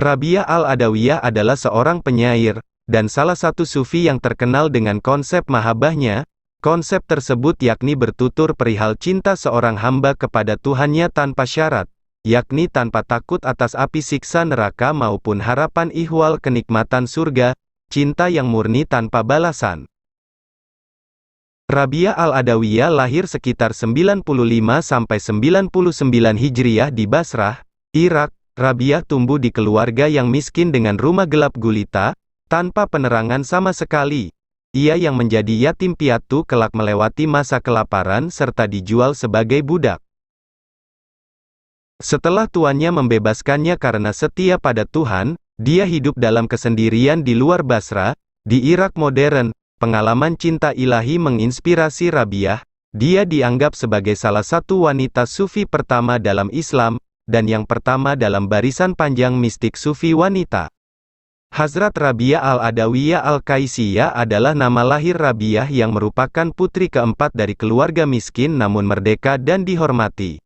Rabi'ah al-Adawiyah adalah seorang penyair, dan salah satu sufi yang terkenal dengan konsep mahabbahnya. Konsep tersebut yakni bertutur perihal cinta seorang hamba kepada Tuhannya tanpa syarat, yakni tanpa takut atas api siksa neraka maupun harapan ihwal kenikmatan surga, cinta yang murni tanpa balasan. Rabi'ah al-Adawiyah lahir sekitar 95–99 Hijriah di Basrah, Irak. Rabi'ah tumbuh di keluarga yang miskin dengan rumah gelap gulita, tanpa penerangan sama sekali. Ia yang menjadi yatim piatu kelak melewati masa kelaparan serta dijual sebagai budak. Setelah tuannya membebaskannya karena setia pada Tuhan, dia hidup dalam kesendirian di luar Basra, di Irak modern. Pengalaman cinta ilahi menginspirasi Rabi'ah. Dia dianggap sebagai salah satu wanita sufi pertama dalam Islam, dan yang pertama dalam barisan panjang mistik sufi wanita. Hazrat Rabi'ah al-Adawiyah al-Qaisiyah adalah nama lahir Rabi'ah yang merupakan putri keempat dari keluarga miskin namun merdeka dan dihormati.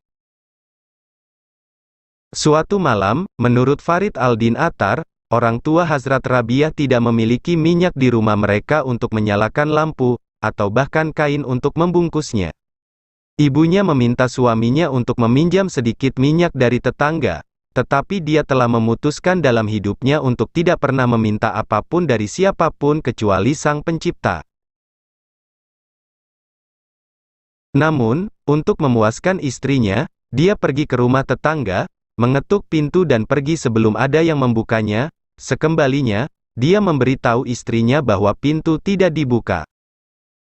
Suatu malam, menurut Farid al-Din Attar, orang tua Hazrat Rabi'ah tidak memiliki minyak di rumah mereka untuk menyalakan lampu, atau bahkan kain untuk membungkusnya. Ibunya meminta suaminya untuk meminjam sedikit minyak dari tetangga, tetapi dia telah memutuskan dalam hidupnya untuk tidak pernah meminta apapun dari siapapun kecuali Sang Pencipta. Namun, untuk memuaskan istrinya, dia pergi ke rumah tetangga, mengetuk pintu dan pergi sebelum ada yang membukanya. Sekembalinya, dia memberitahu istrinya bahwa pintu tidak dibuka.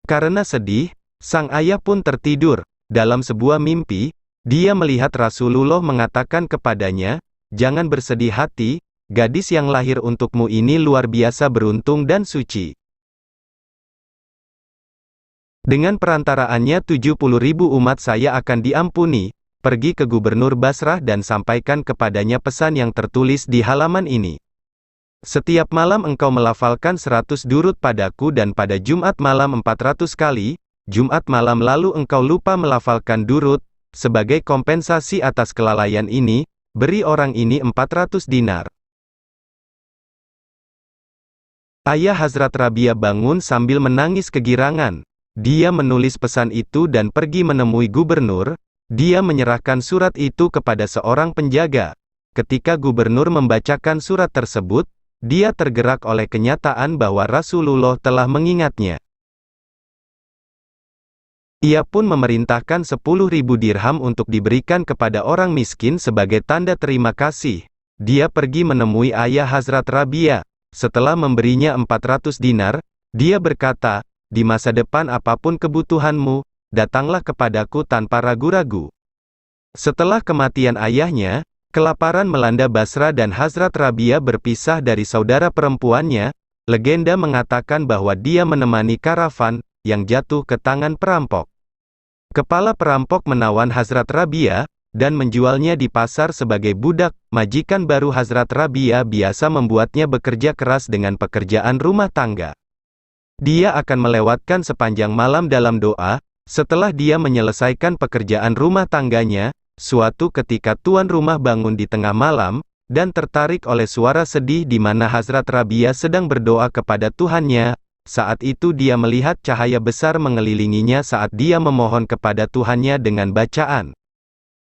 Karena sedih, sang ayah pun tertidur. Dalam sebuah mimpi, dia melihat Rasulullah mengatakan kepadanya, "Jangan bersedih hati, gadis yang lahir untukmu ini luar biasa beruntung dan suci. Dengan perantaraannya 70.000 umat saya akan diampuni. Pergi ke Gubernur Basrah dan sampaikan kepadanya pesan yang tertulis di halaman ini. Setiap malam engkau melafalkan 100 durud padaku dan pada Jumat malam 400 kali, Jumat malam lalu engkau lupa melafalkan durud, sebagai kompensasi atas kelalaian ini, beri orang ini 400 dinar. Ayah Hazrat Rabi'ah bangun sambil menangis kegirangan. Dia menulis pesan itu dan pergi menemui gubernur. Dia menyerahkan surat itu kepada seorang penjaga. Ketika gubernur membacakan surat tersebut, dia tergerak oleh kenyataan bahwa Rasulullah telah mengingatnya. Ia pun memerintahkan 10.000 dirham untuk diberikan kepada orang miskin sebagai tanda terima kasih. Dia pergi menemui ayah Hazrat Rabi'ah. Setelah memberinya 400 dinar, dia berkata, "Di masa depan apapun kebutuhanmu, datanglah kepadaku tanpa ragu-ragu." Setelah kematian ayahnya, kelaparan melanda Basra dan Hazrat Rabi'ah berpisah dari saudara perempuannya. Legenda mengatakan bahwa dia menemani karavan yang jatuh ke tangan perampok. Kepala perampok menawan Hazrat Rabi'ah dan menjualnya di pasar sebagai budak. Majikan baru Hazrat Rabi'ah biasa membuatnya bekerja keras dengan pekerjaan rumah tangga. Dia akan melewatkan sepanjang malam dalam doa. Setelah dia menyelesaikan pekerjaan rumah tangganya, suatu ketika tuan rumah bangun di tengah malam dan tertarik oleh suara sedih di mana Hazrat Rabi'ah sedang berdoa kepada Tuhannya. Saat itu dia melihat cahaya besar mengelilinginya saat dia memohon kepada Tuhannya dengan bacaan,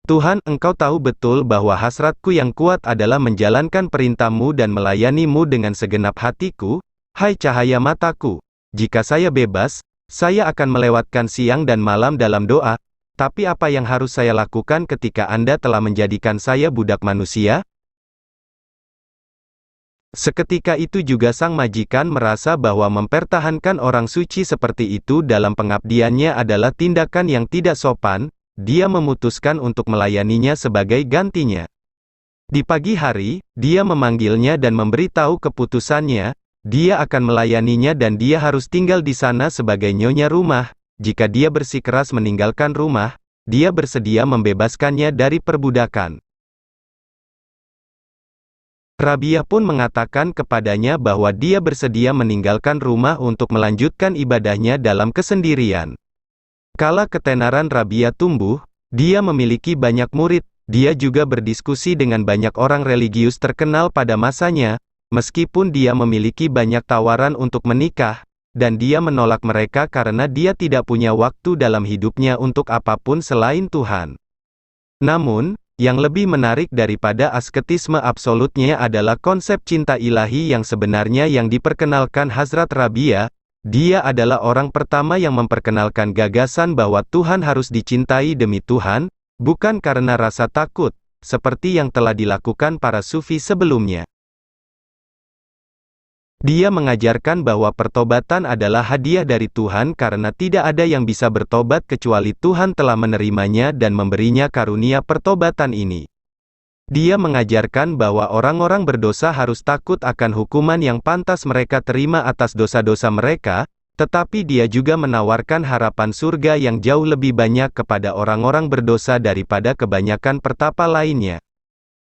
"Tuhan, Engkau tahu betul bahwa hasratku yang kuat adalah menjalankan perintah-Mu dan melayani-Mu dengan segenap hatiku. Hai cahaya mataku, jika saya bebas, saya akan melewatkan siang dan malam dalam doa. Tapi apa yang harus saya lakukan ketika Anda telah menjadikan saya budak manusia?" Seketika itu juga sang majikan merasa bahwa mempertahankan orang suci seperti itu dalam pengabdiannya adalah tindakan yang tidak sopan. Dia memutuskan untuk melayaninya sebagai gantinya. Di pagi hari, dia memanggilnya dan memberitahu keputusannya. Dia akan melayaninya dan dia harus tinggal di sana sebagai nyonya rumah. Jika dia bersikeras meninggalkan rumah, dia bersedia membebaskannya dari perbudakan. Rabi'ah pun mengatakan kepadanya bahwa dia bersedia meninggalkan rumah untuk melanjutkan ibadahnya dalam kesendirian. Kala ketenaran Rabi'ah tumbuh, dia memiliki banyak murid. dia juga berdiskusi dengan banyak orang religius terkenal pada masanya, meskipun dia memiliki banyak tawaran untuk menikah, dan dia menolak mereka karena dia tidak punya waktu dalam hidupnya untuk apapun selain Tuhan. Namun, yang lebih menarik daripada asketisme absolutnya adalah konsep cinta ilahi yang sebenarnya yang diperkenalkan Hazrat Rabia. Dia adalah orang pertama yang memperkenalkan gagasan bahwa Tuhan harus dicintai demi Tuhan, bukan karena rasa takut, seperti yang telah dilakukan para sufi sebelumnya. Dia mengajarkan bahwa pertobatan adalah hadiah dari Tuhan karena tidak ada yang bisa bertobat kecuali Tuhan telah menerimanya dan memberinya karunia pertobatan ini. Dia mengajarkan bahwa orang-orang berdosa harus takut akan hukuman yang pantas mereka terima atas dosa-dosa mereka, tetapi dia juga menawarkan harapan surga yang jauh lebih banyak kepada orang-orang berdosa daripada kebanyakan pertapa lainnya.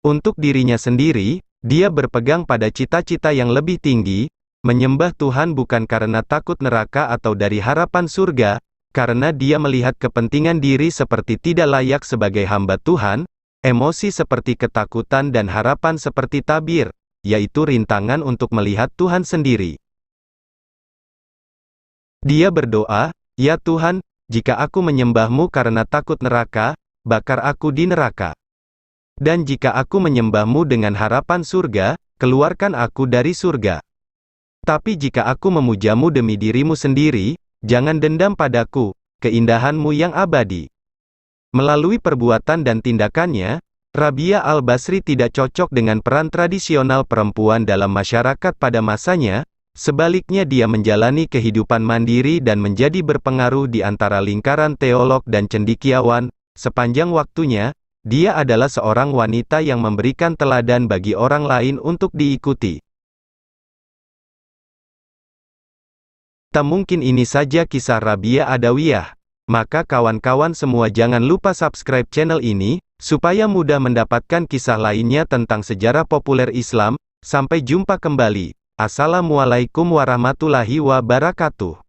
Untuk dirinya sendiri, dia berpegang pada cita-cita yang lebih tinggi, menyembah Tuhan bukan karena takut neraka atau dari harapan surga, karena dia melihat kepentingan diri seperti tidak layak sebagai hamba Tuhan, emosi seperti ketakutan dan harapan seperti tabir, yaitu rintangan untuk melihat Tuhan sendiri. Dia berdoa, "Ya Tuhan, jika aku menyembahmu karena takut neraka, bakar aku di neraka. Dan jika aku menyembahmu dengan harapan surga, keluarkan aku dari surga. Tapi jika aku memujamu demi dirimu sendiri, jangan dendam padaku, keindahanmu yang abadi." Melalui perbuatan dan tindakannya, Rabia al-Basri tidak cocok dengan peran tradisional perempuan dalam masyarakat pada masanya, sebaliknya dia menjalani kehidupan mandiri dan menjadi berpengaruh di antara lingkaran teolog dan cendekiawan. Sepanjang waktunya, dia adalah seorang wanita yang memberikan teladan bagi orang lain untuk diikuti. Tak mungkin ini saja kisah Rabia Adawiyah. Maka kawan-kawan semua jangan lupa subscribe channel ini, supaya mudah mendapatkan kisah lainnya tentang sejarah populer Islam. Sampai jumpa kembali. Assalamualaikum warahmatullahi wabarakatuh.